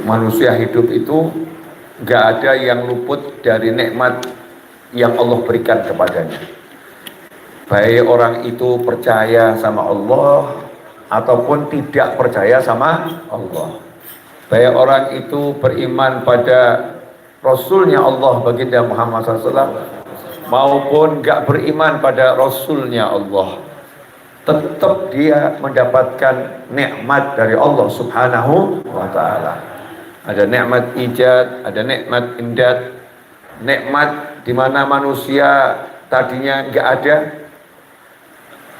Manusia hidup itu nggak ada yang luput dari nikmat yang Allah berikan kepadanya. Baik orang itu percaya sama Allah ataupun tidak percaya sama Allah. Baik orang itu beriman pada Rasulnya Allah baginda Muhammad SAW maupun nggak beriman pada Rasulnya Allah, tetap dia mendapatkan nikmat dari Allah Subhanahu wa Ta'ala. Ada nikmat ijad, ada nikmat imdad, nikmat di mana manusia tadinya nggak ada,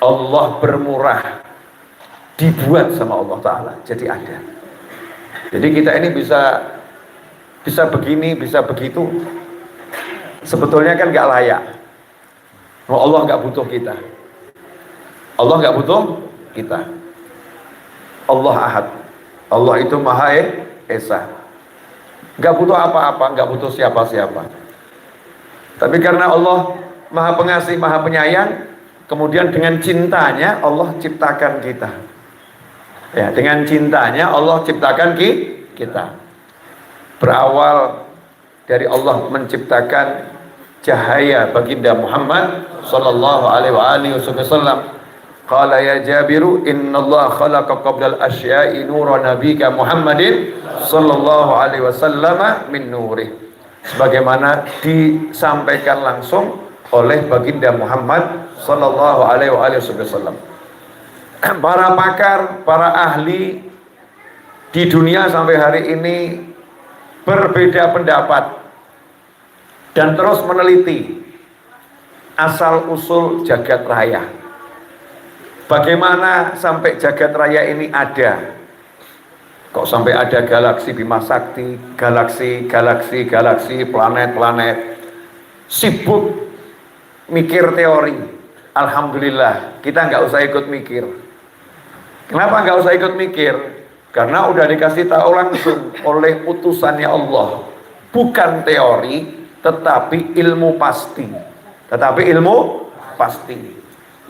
Allah bermurah dibuat sama Allah Ta'ala jadi ada. Jadi kita ini bisa begini, bisa begitu, sebetulnya kan nggak layak. Allah nggak butuh kita, Allah nggak butuh kita. Allah Ahad, Allah itu Maha Esa, nggak butuh apa-apa, nggak butuh siapa-siapa. Tapi karena Allah Maha Pengasih, Maha Penyayang, kemudian dengan cintanya Allah ciptakan kita. Ya, dengan cintanya Allah ciptakan kita. Berawal dari Allah menciptakan cahaya baginda Muhammad sallallahu alaihi wasallam. Qala ya Jabiru innallaha khalaqa qablal asya'i nura nabika Muhammadin sallallahu alaihi wasallam min nurih. Sebagaimana disampaikan langsung oleh baginda Muhammad sallallahu alaihi wasallam. Para pakar, para ahli di dunia sampai hari ini berbeda pendapat dan terus meneliti asal usul jagat raya. Bagaimana sampai jagat raya ini ada? Kok sampai ada galaksi Bima Sakti, galaksi, planet-planet. Sibuk mikir teori. Alhamdulillah, kita nggak usah ikut mikir. Kenapa nggak usah ikut mikir? Karena udah dikasih tahu langsung oleh utusannya Allah. Bukan teori, tetapi ilmu pasti.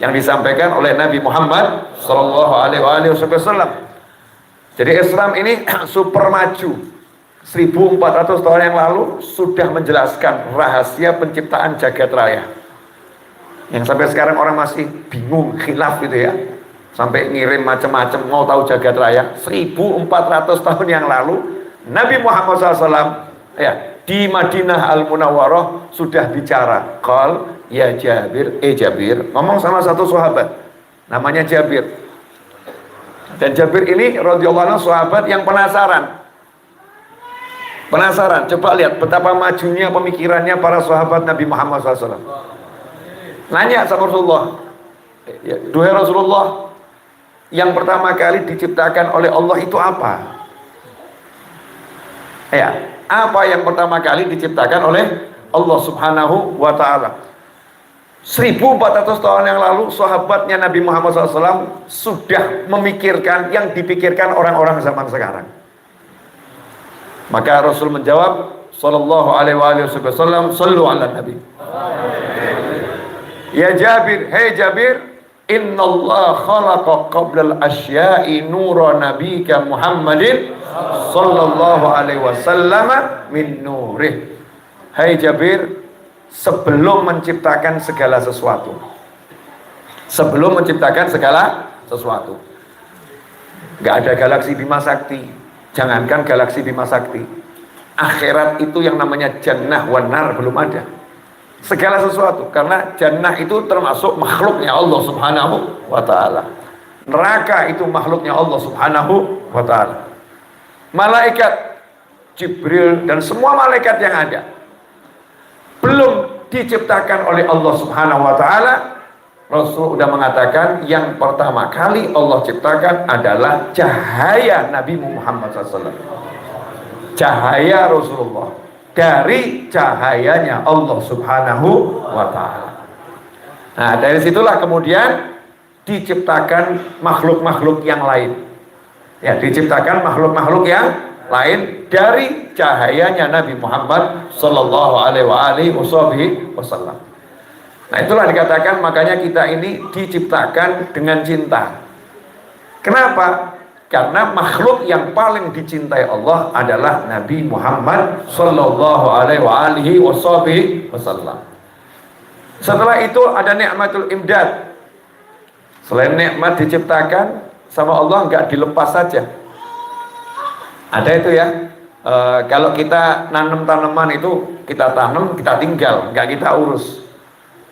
Yang disampaikan oleh Nabi Muhammad sallallahu alaihi wasallam. Jadi Islam ini super maju. 1400 tahun yang lalu sudah menjelaskan rahasia penciptaan jagat raya. Yang sampai sekarang orang masih bingung, khilaf gitu ya. Sampai ngirim macam-macam mau tahu jagat raya. 1400 tahun yang lalu Nabi Muhammad SAW ya, di Madinah Al-Munawwarah sudah bicara. Qal ya Jabir, Jabir ngomong sama satu sahabat namanya Jabir. Dan Jabir ini radhiyallahu anhu sahabat yang penasaran. Coba lihat betapa majunya pemikirannya para sahabat Nabi Muhammad SAW. Nanya sama Rasulullah, duhai Rasulullah, yang pertama kali diciptakan oleh Allah itu apa? Ya, apa yang pertama kali diciptakan oleh Allah Subhanahu wa Ta'ala? 1400 tahun yang lalu sahabatnya Nabi Muhammad SAW sudah memikirkan yang dipikirkan orang-orang zaman sekarang. Maka Rasul menjawab sallallahu alaihi wasallam, sallu ala nabi. Ya Jabir, hei Jabir, innallaha khalaqa qablal asya'i nura nabika Muhammadin sallallahu alaihi wasallam min nurih. Hai Jabir, sebelum menciptakan segala sesuatu, nggak ada galaksi Bima Sakti, jangankan galaksi Bima Sakti, akhirat itu yang namanya jannah wan nar belum ada. Segala sesuatu, karena jannah itu termasuk makhluknya Allah Subhanahu wa Ta'ala, neraka itu makhluknya Allah Subhanahu wa Ta'ala. Malaikat Jibril dan semua malaikat yang ada belum diciptakan oleh Allah Subhanahu wa Ta'ala. Rasul sudah mengatakan yang pertama kali Allah ciptakan adalah cahaya Nabi Muhammad SAW, cahaya Rasulullah dari cahayanya Allah Subhanahu wa Ta'ala. Nah, dari situlah kemudian diciptakan makhluk-makhluk yang lain. Ya, diciptakan makhluk-makhluk yang lain dari cahayanya Nabi Muhammad sallallahu alaihi wasallam. Nah, itulah dikatakan makanya kita ini diciptakan dengan cinta. Kenapa? Karena makhluk yang paling dicintai Allah adalah Nabi Muhammad sallallahu alaihi wasallam. Setelah itu ada nikmatul imdad. Selain nikmat diciptakan sama Allah, nggak dilepas saja. Ada itu ya. Kalau kita nanam tanaman itu, kita tanam, kita tinggal, nggak kita urus.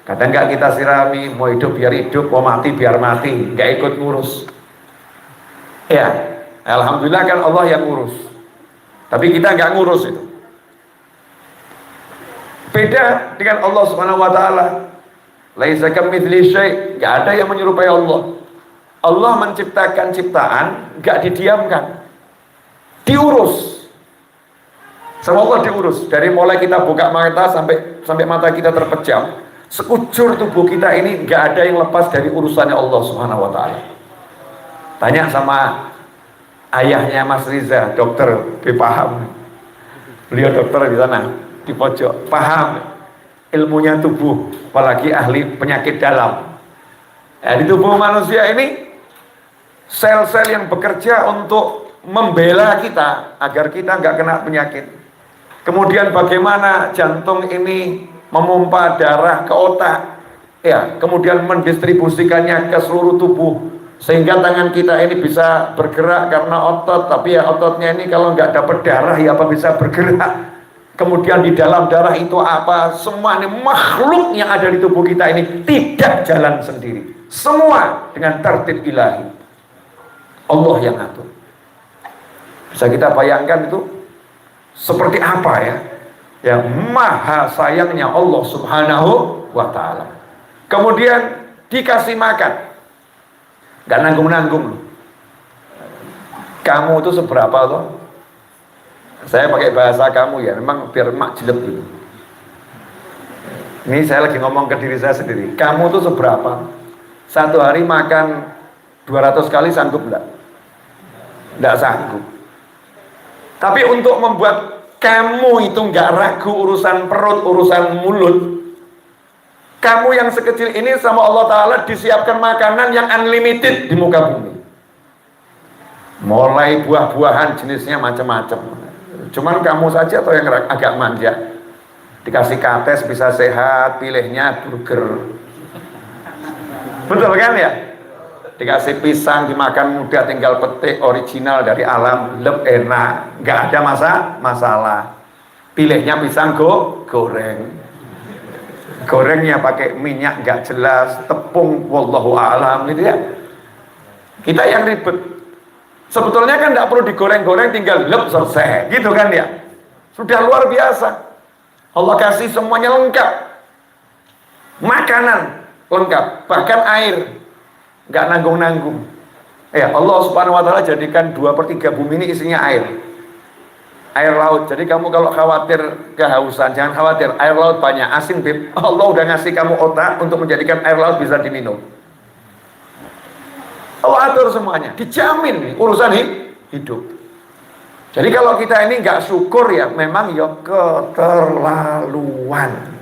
Kadang nggak kita sirami, mau hidup biar hidup, mau mati biar mati, nggak ikut ngurus. Ya, alhamdulillah kan Allah yang ngurus. Tapi kita nggak ngurus itu. Beda dengan Allah Subhanahu wa taala. Laisa kamitsli syai', enggak ada yang menyerupai Allah. Allah menciptakan ciptaan, enggak didiamkan. Diurus. Sama Allah diurus. Dari mulai kita buka mata sampai mata kita terpejam, sekujur tubuh kita ini enggak ada yang lepas dari urusannya Allah Subhanahu wa taala. Tanya sama ayahnya Mas Riza, dokter, dia paham. Beliau dokter di sana, di pojok, paham ilmunya tubuh, apalagi ahli penyakit dalam. Di tubuh manusia ini sel-sel yang bekerja untuk membela kita agar kita nggak kena penyakit. Kemudian bagaimana jantung ini memompa darah ke otak, ya, kemudian mendistribusikannya ke seluruh tubuh sehingga tangan kita ini bisa bergerak karena otot. Tapi ya ototnya ini kalau nggak dapat darah ya apa bisa bergerak. Kemudian di dalam darah itu apa, semua ini makhluk yang ada di tubuh kita ini tidak jalan sendiri, semua dengan tertib ilahi, Allah yang atur. Bisa kita bayangkan itu seperti apa ya, yang maha sayangnya Allah Subhanahu wa ta'ala. Kemudian dikasih makan, gak nanggung-nanggung. Kamu itu seberapa loh? Saya pakai bahasa kamu ya, memang biar mak jelek dulu. Ini saya lagi ngomong ke diri saya sendiri. Kamu tuh seberapa? Satu hari makan 200 kali sanggup enggak? Enggak sanggup. Tapi untuk membuat kamu itu enggak ragu urusan perut, urusan mulut, kamu yang sekecil ini sama Allah Ta'ala disiapkan makanan yang unlimited di muka bumi. Mulai buah-buahan jenisnya macam-macam. Cuman kamu saja atau yang agak manja, dikasih kates bisa sehat, pilihnya burger. Betul kan ya? Dikasih pisang dimakan mudah, tinggal petik original dari alam, enak, nggak ada masalah. Pilihnya pisang goreng. Gorengnya pakai minyak nggak jelas, tepung wallahu a'lam gitu ya. Kita yang ribet. Sebetulnya kan tidak perlu digoreng-goreng, tinggal selesai, gitu kan ya. Sudah luar biasa. Allah kasih semuanya lengkap. Makanan lengkap, bahkan air nggak nanggung-nanggung. Ya, Allah Subhanahu wa ta'ala jadikan 2/3 bumi ini isinya air. Air laut. Jadi kamu kalau khawatir kehausan, jangan khawatir, air laut banyak, asin beb. Allah udah ngasih kamu otak untuk menjadikan air laut bisa diminum. Allah atur semuanya, dijamin urusan hidup. Jadi kalau kita ini nggak syukur ya, memang ya keterlaluan.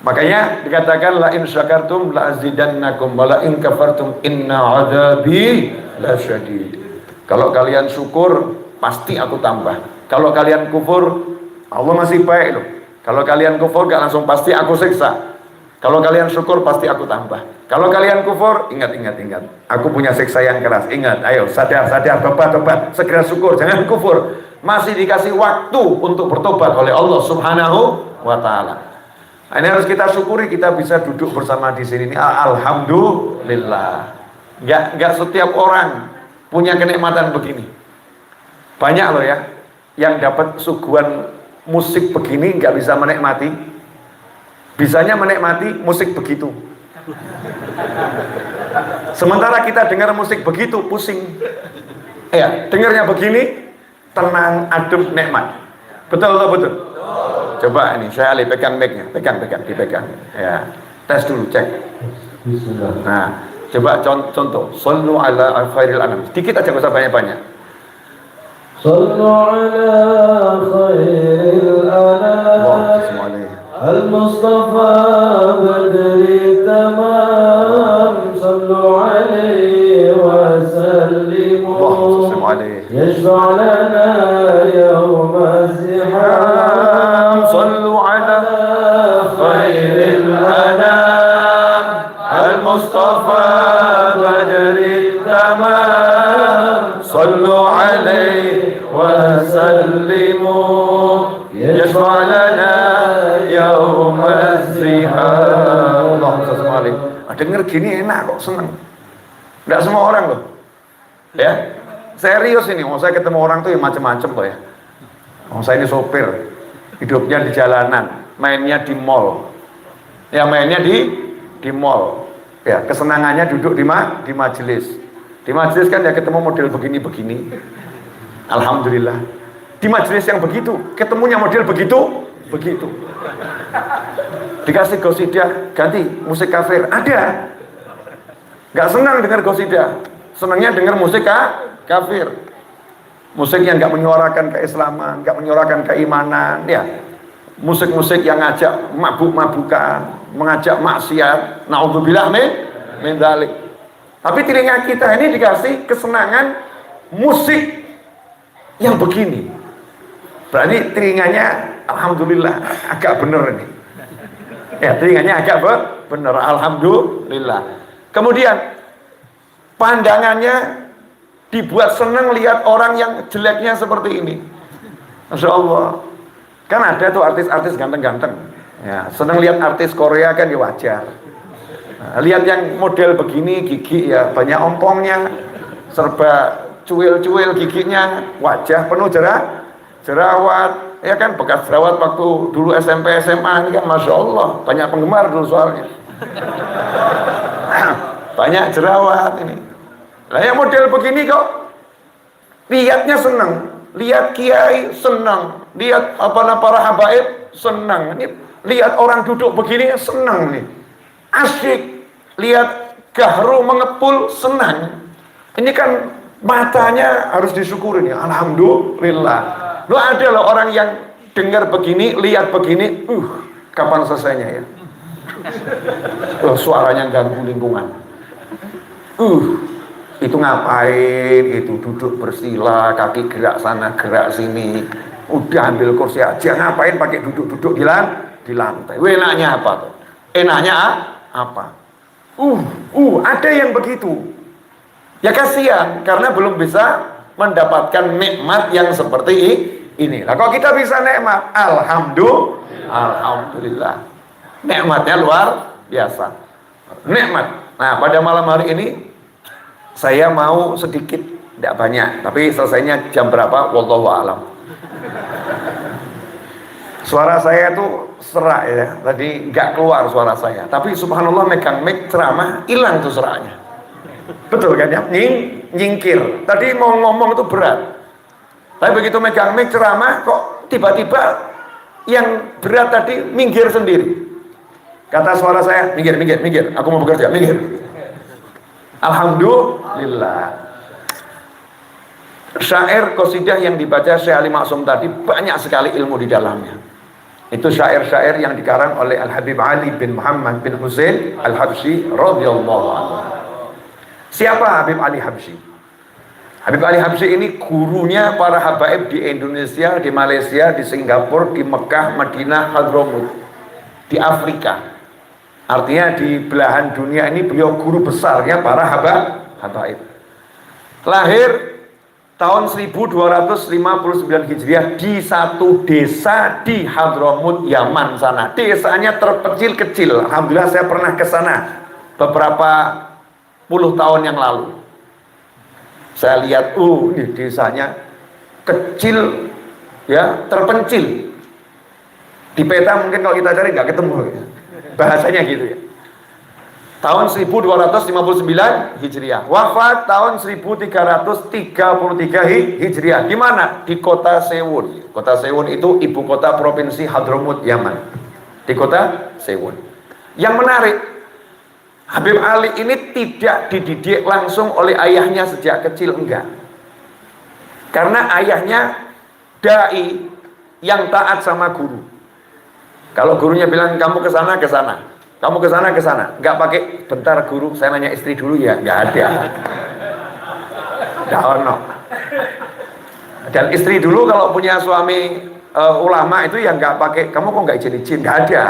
Makanya dikatakan la in syakartum la azidannakum wa la in kafartum inna adzabi lasyadid. Kalau kalian syukur pasti aku tambah. Kalau kalian kufur, Allah masih baik loh. Kalau kalian kufur gak langsung pasti aku siksa. Kalau kalian syukur pasti aku tambah. Kalau kalian kufur, ingat. Aku punya siksa yang keras. Ingat, ayo sadar, tobat, segera syukur, jangan kufur. Masih dikasih waktu untuk bertobat oleh Allah Subhanahu wa ta'ala. Ini harus kita syukuri, kita bisa duduk bersama di sini. Alhamdulillah. Enggak setiap orang punya kenikmatan begini. Banyak loh ya yang dapat suguhan musik begini enggak bisa menikmati. Bisanya menikmati musik begitu. Sementara kita dengar musik begitu pusing. Ya, dengarnya begini tenang, adem, nikmat. Betul atau betul? Coba ini, saya pegang mic-nya, dipegang. Ya, tes dulu, cek. Nah, coba contoh. Sallu ala khairil anam. Sedikit aja, nggak usah banyak-banyak. Sallu ala khairil anam. Al-Mustafa badri tamam. صلوا عليه وسلموا اللهم صل عليه يشفع لنا يوم الزحام صلوا على خير الأنام المصطفى بدر التمام صلوا عليه وسلموا يشفع لنا يوم الزحام. Allahumma sholli alaihi. Denger gini enak kok, seneng. Enggak semua orang loh. Ya. Serius ini, mau saya ketemu orang tuh yang macam-macam loh ya. Mau saya ini sopir, hidupnya di jalanan, mainnya di mall. Ya mainnya di mall. Ya, kesenangannya duduk di majelis. Di majelis kan ya ketemu model begini-begini. Alhamdulillah. Di majelis yang begitu, ketemunya model begitu. Dikasih gosidah, ganti musik kafir, ada. Gak senang dengar gosidah, senangnya dengar musik kafir. Musik yang gak menyuarakan keislaman, gak menyuarakan keimanan, ya. Musik-musik yang ngajak mabuk-mabukan, mengajak maksiat. Naudzubillah min dzalik. Tapi telinga kita ini dikasih kesenangan musik yang begini. Berarti telinganya alhamdulillah agak bener ini. Ya, telinganya agak bener, alhamdulillah. Kemudian pandangannya dibuat senang lihat orang yang jeleknya seperti ini. Masya Allah. Kan ada tuh artis-artis ganteng-ganteng. Ya, senang lihat artis Korea kan ya wajar. Nah, lihat yang model begini gigi ya banyak ompongnya, serba cuil-cuil giginya, wajah penuh jerawat, ya kan bekas jerawat waktu dulu SMP SMA ini kan Masya Allah banyak penggemar dulu soalnya. Banyak jerawat ini. Lah yang model begini kok lihatnya senang, lihat kiai senang, lihat para habaib senang, ini lihat orang duduk begini senang nih, asyik, lihat gahru mengepul senang. Ini kan matanya harus disyukurin ya, alhamdulillah. Lo ada loh orang yang dengar begini, lihat begini, kapan selesainya ya? Suaranya ganggu lingkungan. Itu ngapain? Itu duduk bersila, kaki gerak sana, gerak sini. Udah ambil kursi aja, ngapain pakai duduk-duduk di lantai? Enaknya apa tuh? Enaknya apa? Ada yang begitu. Ya kasihan, karena belum bisa mendapatkan nikmat yang seperti ini. Nah, kalau kita bisa nikmat, alhamdulillah. Nikmatnya luar biasa. Nikmat. Nah, pada malam hari ini saya mau sedikit, tidak banyak, tapi selesainya jam berapa? Wallahu a'lam. Suara saya tuh serak ya, tadi nggak keluar suara saya. Tapi subhanallah megang mic ceramah, hilang tuh seraknya. Betul kan ya? Nyingkir. Tadi mau ngomong itu berat. Tapi begitu megang mic ceramah, kok tiba-tiba yang berat tadi minggir sendiri. Kata suara saya, minggir. Aku mau bekerja, minggir. Alhamdulillah. Syair qasidah yang dibaca Syekh Ali Maksum tadi banyak sekali ilmu di dalamnya. Itu syair-syair yang dikarang oleh Al-Habib Ali bin Muhammad bin Husain Al-Habsyi radhiyallahu anhu. Siapa Habib Ali Habsyi? Habib Ali Habsyi ini gurunya para habaib di Indonesia, di Malaysia, di Singapura, di Mekah, Madinah, Hadramut, di Afrika. Artinya di belahan dunia ini beliau guru besarnya para habaib. Lahir tahun 1259 Hijriah di satu desa di Hadramut, Yaman sana. Desanya terkecil-kecil. Alhamdulillah saya pernah ke sana beberapa puluh tahun yang lalu. Saya lihat, ini desanya kecil, ya, terpencil. Di peta mungkin kalau kita cari nggak ketemu. Bahasanya gitu ya. Tahun 1259 Hijriah. Wafat tahun 1333 Hijriah. Di mana? Di kota Sewun. Kota Sewun itu ibu kota provinsi Hadramut, Yaman. Di kota Sewun. Yang menarik, Habib Ali ini tidak dididik langsung oleh ayahnya sejak kecil, enggak. Karena ayahnya dai yang taat sama guru. Kalau gurunya bilang kamu ke sana, Kamu ke sana, nggak pakai bentar guru, saya nanya istri dulu ya, nggak ada. Nggak ono. Dan istri dulu kalau punya suami ulama itu yang nggak pakai, kamu kok nggak izin, nggak ada.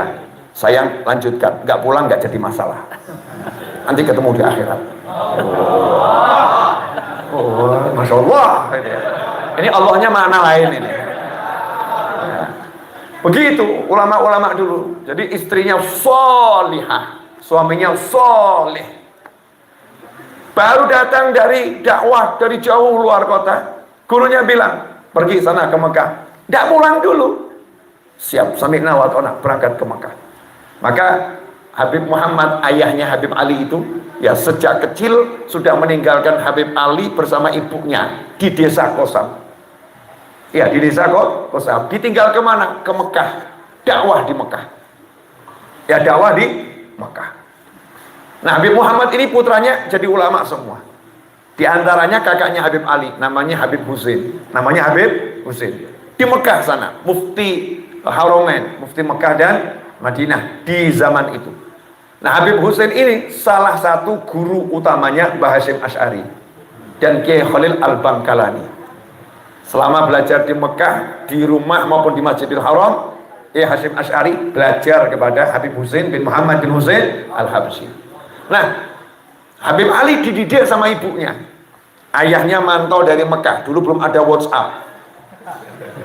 Saya lanjutkan, nggak pulang nggak jadi masalah. Nanti ketemu di akhirat. Oh, masya Allah. Ini Allahnya mana lain ini. Begitu ulama-ulama dulu. Jadi istrinya solihah, suaminya soleh. Baru datang dari dakwah dari jauh luar kota. Gurunya bilang, pergi sana ke Mekah. Tidak pulang dulu. Siap, sami'na wa ta'na, berangkat ke Mekah. Maka Habib Muhammad, ayahnya Habib Ali itu, ya sejak kecil sudah meninggalkan Habib Ali bersama ibunya di desa Kosam. Ya, di desa Kosam. Ditinggal kemana? Ke Mekah. Dakwah di Mekah. Ya, dakwah di Mekah. Nah, Habib Muhammad ini putranya jadi ulama semua. Di antaranya kakaknya Habib Ali, namanya Habib Husain. Namanya Habib Husain. Di Mekah sana, mufti Haromen, mufti Mekah dan Madinah di zaman itu. Nah, Habib Husain ini salah satu guru utamanya Mbah Hasyim Asy'ari dan Kiai Khalil Al-Bangkalani. Selama belajar di Mekah, di rumah maupun di Masjidil Haram, Kiai Hasyim Asy'ari belajar kepada Habib Husain bin Muhammad bin Husain Al-Habsyi. Nah, Habib Ali dididik sama ibunya. Ayahnya mantau dari Mekah, dulu belum ada WhatsApp.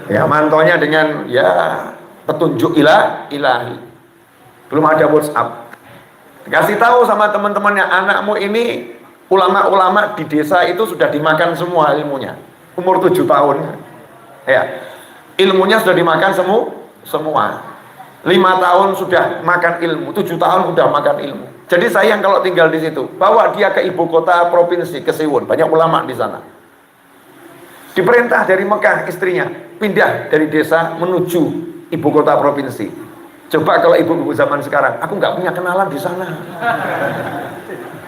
Ya, mantaunya dengan ya petunjuk ilahi. Belum ada WhatsApp. Dikasih tahu sama teman-temannya, anakmu ini ulama-ulama di desa itu sudah dimakan semua ilmunya. Umur 7 tahun. Ya. Ilmunya sudah dimakan semua. 5 tahun sudah makan ilmu, 7 tahun sudah makan ilmu. Jadi sayang kalau tinggal di situ. Bawa dia ke ibu kota provinsi, ke Siwon. Banyak ulama di sana. Diperintah dari Mekah istrinya pindah dari desa menuju ibu kota provinsi. Coba kalau ibu-ibu zaman sekarang, aku nggak punya kenalan di sana.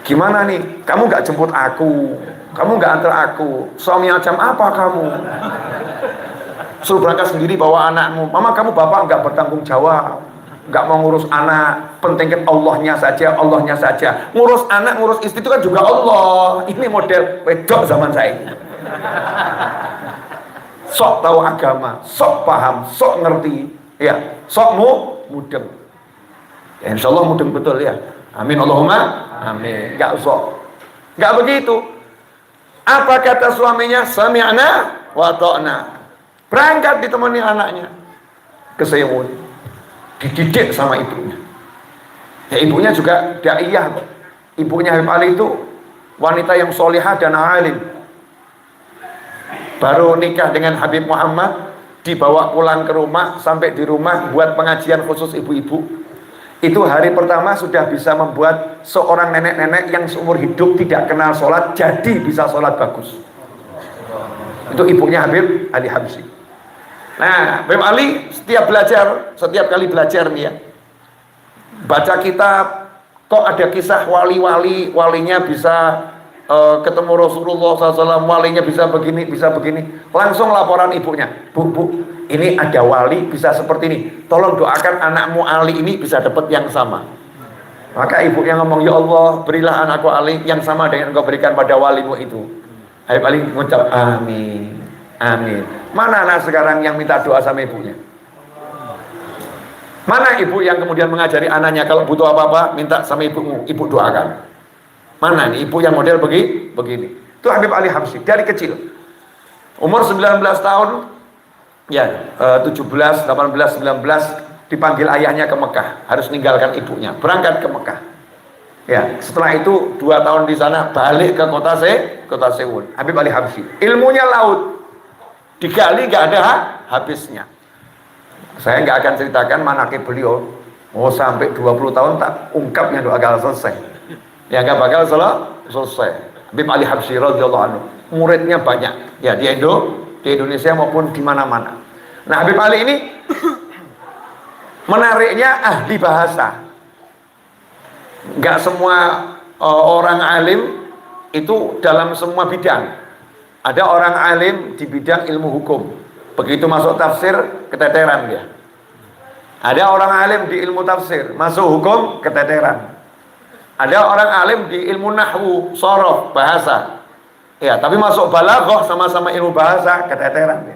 Gimana nih? Kamu nggak jemput aku, kamu nggak antar aku. Suami macam apa kamu? Suruh berangkat sendiri bawa anakmu. Mama, kamu bapak nggak bertanggung jawab, nggak mau ngurus anak. Pentingkan Allahnya saja, Allahnya saja. Ngurus anak, ngurus istri itu kan juga Allah. Ini model wedok zaman saya. Sok tahu agama, sok paham, sok ngerti, ya, sok mudeng. Ya, insya Allah mudeng betul ya. Amin Allahumma amin. Gak sok, gak begitu. Apa kata suaminya? Sami'na wa ta'na. Berangkat ditemani anaknya ke Siwon, dididik sama ibunya. Ya, ibunya juga daiyah. Ibunya Habib Ali itu wanita yang solihah dan alim. Baru nikah dengan Habib Muhammad, dibawa pulang ke rumah, sampai di rumah buat pengajian khusus ibu-ibu. Itu hari pertama sudah bisa membuat seorang nenek-nenek yang seumur hidup tidak kenal sholat jadi bisa sholat bagus. Itu ibunya Habib Ali Habsyi. Nah, Habib Ali setiap kali belajar nih ya, baca kitab, kok ada kisah walinya bisa ketemu Rasulullah SAW, walinya bisa begini, langsung laporan ibunya, bu, ini ada wali bisa seperti ini, tolong doakan anakmu Ali ini bisa dapat yang sama. Maka ibunya ngomong, ya Allah, berilah anakku Ali yang sama dengan engkau berikan pada walimu itu. Habib Ali mengucap amin, amin. Mana anak sekarang yang minta doa sama ibunya? Mana ibu yang kemudian mengajari anaknya kalau butuh apa-apa minta sama ibumu, ibu doakan? Mana nih ibu yang model begini? Itu Habib Ali Habsyi dari kecil. Umur 19 tahun, ya 17, 18, 19 dipanggil ayahnya ke Mekah, harus meninggalkan ibunya, berangkat ke Mekah. Ya, setelah itu 2 tahun di sana, balik ke kota Siwon. Habib Ali Habsyi, ilmunya laut, digali nggak ada habisnya. Saya nggak akan ceritakan manaqib beliau. Oh, sampai 20 tahun tak ungkapnya doa bakal selesai. Ya nggak bakal selesai. Habib Ali Habsyi radhiyallahu anhu, muridnya banyak. Ya di Indonesia maupun di mana-mana. Nah, Habib Ali ini menariknya ahli bahasa. Nggak semua orang alim itu dalam semua bidang. Ada orang alim di bidang ilmu hukum. Begitu masuk tafsir, keteteran dia. Ada orang alim di ilmu tafsir, masuk hukum, keteteran. Ada orang alim di ilmu nahwu, sorof, bahasa. Ya, tapi masuk balaghah sama-sama ilmu bahasa, keteteran.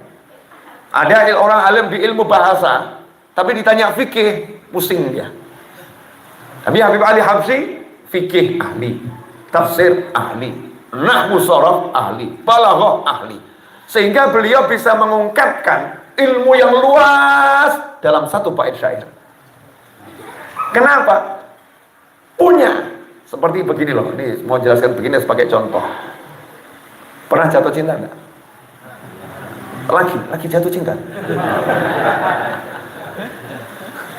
Ada orang alim di ilmu bahasa, tapi ditanya fikih, pusing dia. Tapi Habib Ali Habsyi, fikih ahli, tafsir ahli, nahwu sorof ahli, balaghah ahli. Sehingga beliau bisa mengungkapkan ilmu yang luas dalam satu bait syair. Kenapa? Punya. Seperti begini loh, ini mau jelaskan begini sebagai contoh. Pernah jatuh cinta enggak? Lagi jatuh cinta.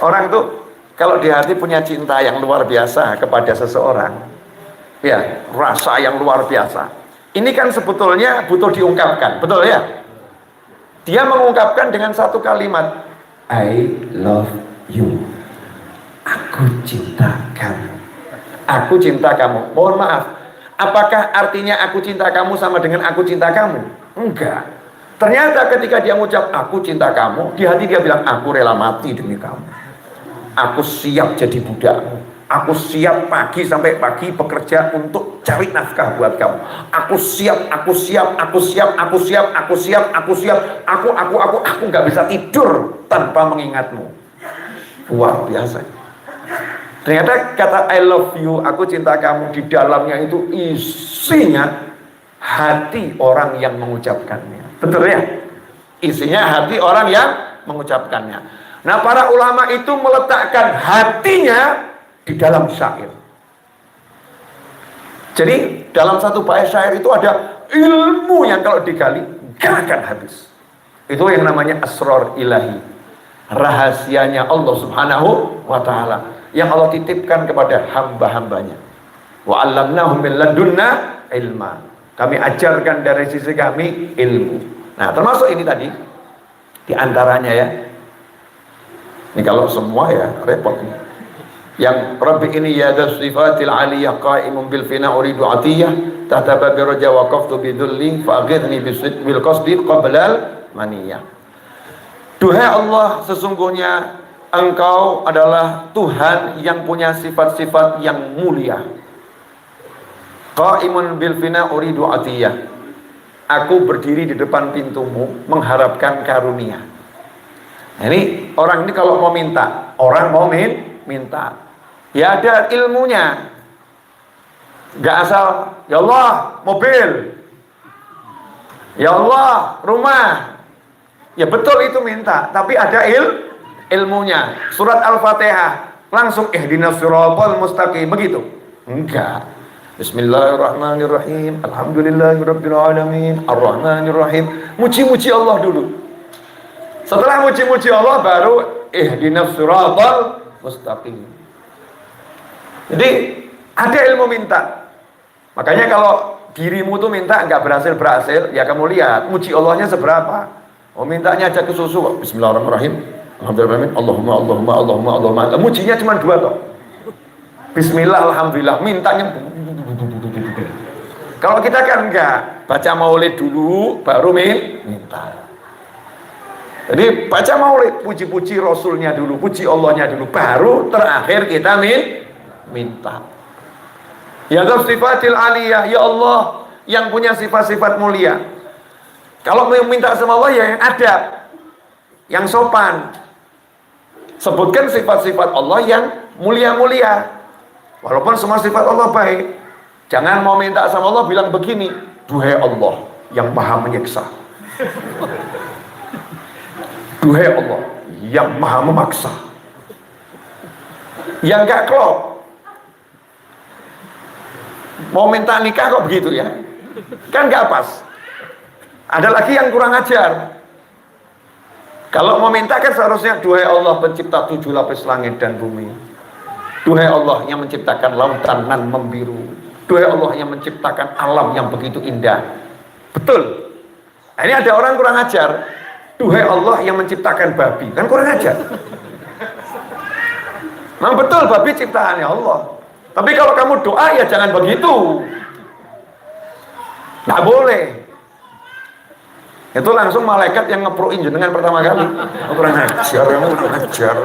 Orang tuh kalau di hati punya cinta yang luar biasa kepada seseorang, ya, rasa yang luar biasa. Ini kan sebetulnya butuh diungkapkan, betul ya? Dia mengungkapkan dengan satu kalimat, I love you. Aku cinta kamu. Aku cinta kamu. Mohon maaf, apakah artinya aku cinta kamu sama dengan aku cinta kamu? Enggak. Ternyata ketika dia mengucap aku cinta kamu, di hati dia bilang aku rela mati demi kamu. Aku siap jadi budakmu. Aku siap pagi sampai pagi bekerja untuk cari nafkah buat kamu. Aku siap, aku siap, aku siap, aku siap, aku siap, aku siap. Aku nggak bisa tidur tanpa mengingatmu. Luar biasa. Ternyata kata I love you, aku cinta kamu, di dalamnya itu isinya hati orang yang mengucapkannya. Betul ya? Isinya hati orang yang mengucapkannya. Nah, para ulama itu meletakkan hatinya di dalam syair. Jadi dalam satu bait syair itu ada ilmu yang kalau digali gak akan habis. Itu yang namanya asrar ilahi, rahasianya Allah Subhanahu wa ta'ala yang Allah titipkan kepada hamba-hambanya. Wa 'allamnahu min ladunna ilma. Kami ajarkan dari sisi kami ilmu. Nah, termasuk ini tadi di antaranya ya. Ini kalau semua ya repot nih. Yang Rabbi ini ya das sifatil aliyah qaimun bil fina uridu atiyah tahta babi raja waqaftu bidulli fa'ghidni bil qasdi qablal maniyah. Duhai Allah, sesungguhnya Engkau adalah Tuhan yang punya sifat-sifat yang mulia. Qaimun bil fina uridu atiyah. Aku berdiri di depan pintumu mengharapkan karunia. Nah, ini orang ini kalau mau minta, orang mau minta, ya ada ilmunya. Gak asal, ya Allah mobil, ya Allah rumah. Ya betul itu minta, tapi ada ilmunya. Surat Al-Fatihah langsung ihdinas siratal mustaqim begitu? Enggak. Bismillahirrahmanirrahim. Alhamdulillahirabbil alamin. Arrahmanirrahim. Muji-muji Allah dulu. Setelah muji-muji Allah baru ihdinas siratal mustaqim. Jadi ada ilmu minta. Makanya kalau dirimu tuh minta nggak berhasil, ya kamu lihat muji Allahnya seberapa. Oh, mintanya aja ke susu. Bismillahirrahmanirrahim. Alhamdulillah, Allahumma. Mujinya cuma 2 toh. Bismillah, alhamdulillah. Mintanya. Kalau kita kan enggak, baca maulid dulu, baru minta. Jadi baca maulid, puji-puji Rasulnya dulu, puji Allahnya dulu, baru terakhir kita minta. Ya Allah sifatil aliyah, ya Allah yang punya sifat-sifat mulia. Kalau mau minta sama Allah ya yang adab, yang sopan. Sebutkan sifat-sifat Allah yang mulia-mulia. Walaupun semua sifat Allah baik. Jangan mau minta sama Allah bilang begini, duhai Allah yang maha menyiksa, duhai Allah yang maha memaksa. Yang gak klop. Mau minta nikah kok begitu ya? Kan gak pas. Ada lagi yang kurang ajar. Kalau mau minta kan seharusnya duhai Allah pencipta 7 lapis langit dan bumi. Duhai Allah yang menciptakan lautan nan membiru. Duhai Allah yang menciptakan alam yang begitu indah. Betul. Nah, ini ada orang kurang ajar. Duhai Allah yang menciptakan babi. Kan kurang ajar. Memang betul babi ciptaannya Allah. Tapi kalau kamu doa ya jangan begitu. Nggak boleh. Itu langsung malaikat yang ngeproin jenengan pertama kali. Kurang ajar, kamu kurang ajar.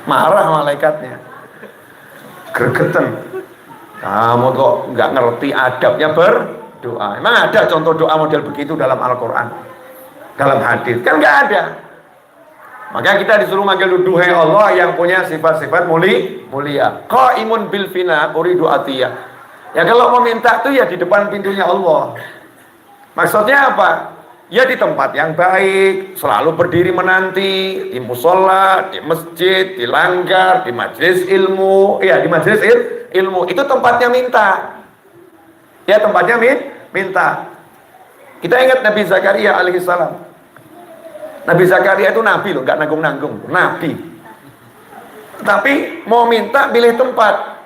Marah malaikatnya. Gregeten. Kamu kok nggak ngerti adabnya berdoa. Emang ada contoh doa model begitu dalam Al-Quran, dalam hadis? Kan nggak ada. Maka kita disuruh manggil duhai Allah yang punya sifat-sifat mulia. Qaimun bil fina uridu atiyah. Ya kalau mau minta tuh ya di depan pintunya Allah. Maksudnya apa? Ya di tempat yang baik, selalu berdiri menanti, di musola, di masjid, di langgar, di majelis ilmu. Ya di majelis ilmu itu tempatnya minta. Ya tempatnya minta. Kita ingat Nabi Zakaria alaihissalam. Nabi Zakaria itu nabi loh, nggak nanggung-nanggung, nabi. Tapi mau minta pilih tempat.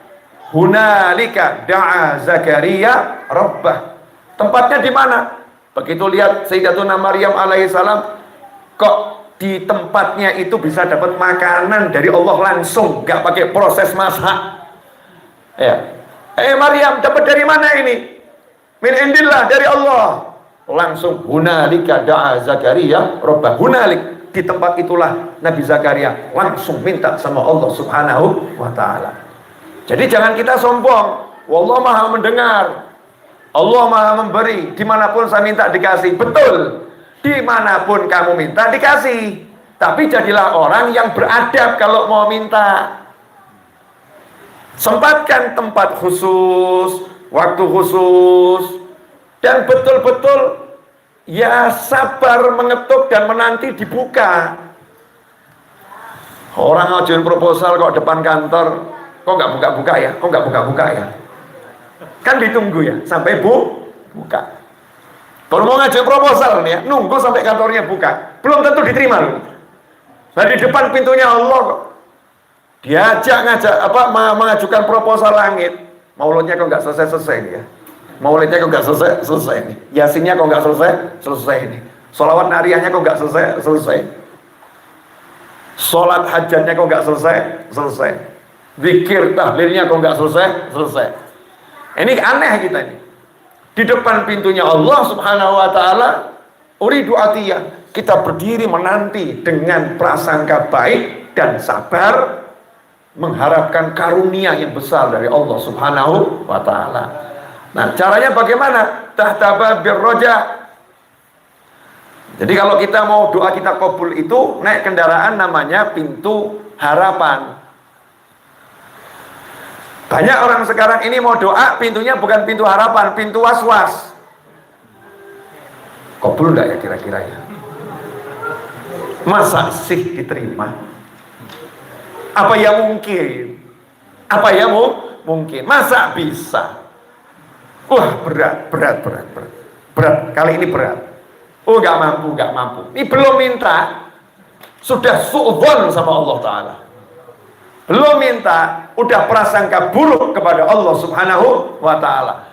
Hunalika da'a Zakaria Rabbah. Tempatnya di mana? Begitu lihat Sayyidatuna Maryam alaihissalam, kok di tempatnya itu bisa dapat makanan dari Allah langsung, nggak pakai proses masak. Ya. Maryam, dapat dari mana ini? Min indillah, dari Allah. Langsung hunalika da'a Zakaria Rabbah. Hunalik, di tempat itulah Nabi Zakaria langsung minta sama Allah Subhanahu wa ta'ala. Jadi jangan kita sombong. Wallah Maha mendengar, Allah Maha memberi. Dimanapun saya minta dikasih. Betul, dimanapun kamu minta dikasih. Tapi jadilah orang yang beradab kalau mau minta. Sempatkan tempat khusus, waktu khusus, dan betul-betul ya sabar mengetuk dan menanti dibuka. Orang ngajuin proposal kok depan kantor, kok nggak buka-buka ya? Kok nggak buka-buka ya? Kan ditunggu ya sampai buka. Kalau mau ngajuin proposal nih ya, nunggu sampai kantornya buka, belum tentu diterima loh. Nah di depan pintunya Allah kok diajak mengajukan proposal langit. Mauludnya kok nggak selesai nih ya? Maulidnya kok nggak selesai nih? Yasinnya kok nggak selesai nih? Sholawat nariyahnya kok nggak selesai? Sholat hajatnya kok nggak selesai? Zikir tahlilnya kok nggak selesai? Ini aneh kita ini. Di depan pintunya Allah Subhanahu wa ta'ala, uridu atiyah, kita berdiri menanti dengan prasangka baik dan sabar, mengharapkan karunia yang besar dari Allah Subhanahu wa ta'ala. Nah, caranya bagaimana? Tahta birroja. Jadi kalau kita mau doa kita kabul itu naik kendaraan namanya pintu harapan. Banyak orang sekarang ini mau doa pintunya bukan pintu harapan, pintu was-was. Kabul enggak ya kira-kira ya? Masa sih diterima? Apa ya mungkin? Mungkin? Masa bisa? Wah berat. Kali ini berat. Oh nggak mampu. Ini belum minta, sudah su'dzon sama Allah Ta'ala. Belum minta, udah prasangka buruk kepada Allah Subhanahu wa Ta'ala.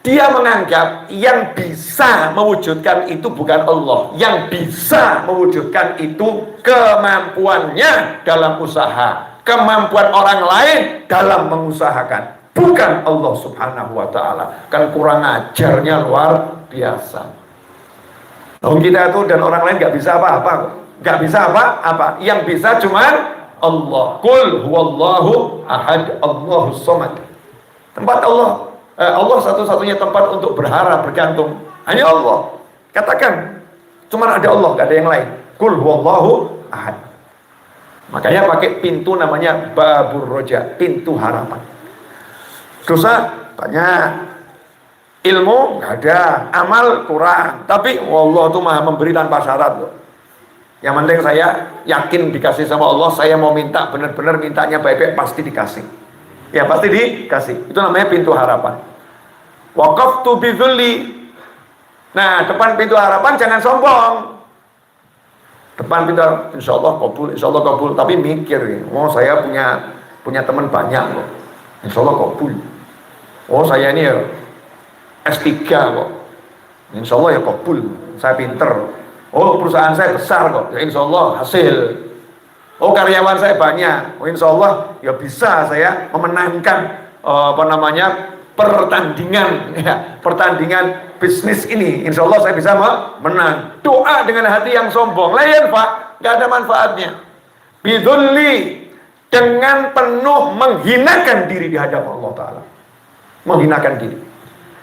Dia menganggap yang bisa mewujudkan itu bukan Allah. Yang bisa mewujudkan itu kemampuannya dalam usaha, kemampuan orang lain dalam mengusahakan, bukan Allah Subhanahu wa ta'ala. Kan kurang ajarnya luar biasa. Nah, kita itu dan orang lain gak bisa apa-apa. Gak bisa apa-apa. Yang bisa cuman Allah. Qul huwallahu ahad, Allahus samad. Tempat Allah, Allah satu-satunya tempat untuk berharap, bergantung hanya Allah. Katakan cuman ada Allah, gak ada yang lain. Qul huwallahu ahad. Makanya pakai pintu namanya babur roja, pintu harapan. Dosa banyak, ilmu nggak ada, amal kurang, tapi Allah tuh maha memberi tanpa syarat loh. Yang penting saya yakin dikasih sama Allah, saya mau minta benar-benar mintanya baik-baik, pasti dikasih. Ya pasti dikasih. Itu namanya pintu harapan. Waqaftu bidzulli. Nah, depan pintu harapan jangan sombong. Depan pintu insya Allah kabul, tapi mikir, saya punya teman banyak loh. Insya Allah kabul. Saya ini ya S3 kok. Insya Allah ya kabul. Saya pinter. Perusahaan saya besar kok. Ya insya Allah hasil. Karyawan saya banyak. Insya Allah ya bisa saya memenangkan pertandingan bisnis ini. Insya Allah saya bisa menang. Doa dengan hati yang sombong, lain Pak, nggak ada manfaatnya. Bidzulli, dengan penuh menghinakan diri di hadapan Allah Ta'ala. Menghinakan diri.